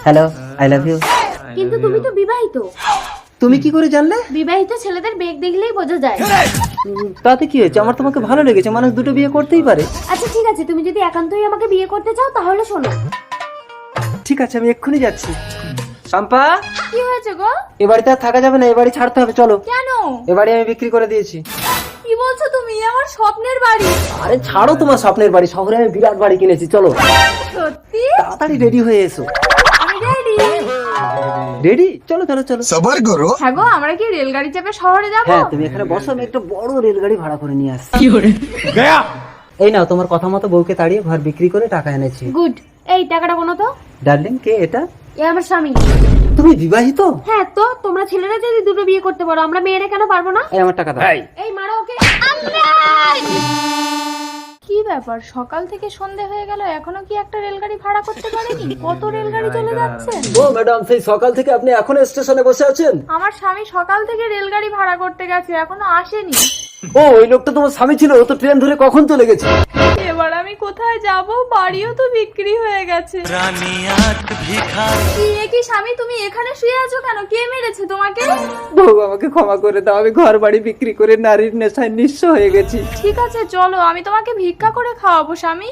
Hello, I love you. কিন্তু তুমি তো বিবাহিত। তুমি কি করে জানলে? বিবাহিত ছেলেদের বেগ দেখলেই বোঝা যায়। তাতে কি হয়েছে? আমার তোমাকে ভালো লেগেছে, মানুষ দুটো বিয়ে করতেই পারে। আচ্ছা ঠিক আছে, তুমি যদি একান্তই আমাকে বিয়ে করতে চাও তাহলে শোনো। ঠিক আছে, আমি এক্ষুনি যাচ্ছি। শম্পা, কি হয়েছে গো? এ বাড়িতে আর থাকা যাবে না, এ বাড়ি ছাড়তে হবে, চলো। কেন? এ বাড়ি আমি বিক্রি করে দিয়েছি। কি বলছো তুমি? আমার স্বপ্নের বাড়ি। আরে ছাড়ো তোমার স্বপ্নের বাড়ি, শহরে আমি বিরাট বাড়ি কিনেছি, চলো সত্যি? তাড়াতাড়ি রেডি হয়ে এসো। আমি রেডি। রেডি? চলো চলো চলো। सबर करो। হ্যাঁ গো, আমরা কি রেলগাড়ি চেপে শহরে যাব? হ্যাঁ, তুমি এখানে বসো, আমি একটা বড় রেলগাড়ি ভাড়া করে নিয়ে আসছি। এই নাও, তোমার কথা মতো বউকে তাড়িয়ে ঘর বিক্রি করে টাকা এনেছি। গুড। এই টাকাটা কোনো তো? ডার্লিং, কে এটা? এ আমার স্বামী। তুমি বিবাহিত? হ্যাঁ তো, তোমরা ছেলেরা যদি দুটো বিয়ে করতে পারো, আমরা মেয়েরা কেন পারবো না? এই আমার টাকা দাও। এই মারো ওকে। কি ব্যাপার, সকাল থেকে সন্ধে হয়ে গেল এখনো কি একটা রেলগাড়ি ভাড়া করতে পারেনি? কত রেলগাড়ি চলে যাচ্ছে। ও ম্যাডাম, সেই সকাল থেকে আপনি এখনো স্টেশনে বসে আছেন? আমার স্বামী সকাল থেকে রেলগাড়ি ভাড়া করতে গেছে, এখনো আসেনি। ও, ওই লোকটা তোমার স্বামী ছিল? ও তো ট্রেন ধরে কখন চলে গেছে। এবার আমি কোথায় যাব? বাড়িও তো বিক্রি হয়ে গেছে। কি এ কি স্বামী, তুমি এখানে শুয়ে আছো কেন? কে মেরেছে তোমাকে? বউ, আমাকে ক্ষমা করে দাও, আমি ঘর বাড়ি বিক্রি করে নারীর নেশায় নিঃস্ব হয়ে গেছি। ঠিক আছে চলো, আমি তোমাকে ভিক্ষা করে খাওয়াবো স্বামী।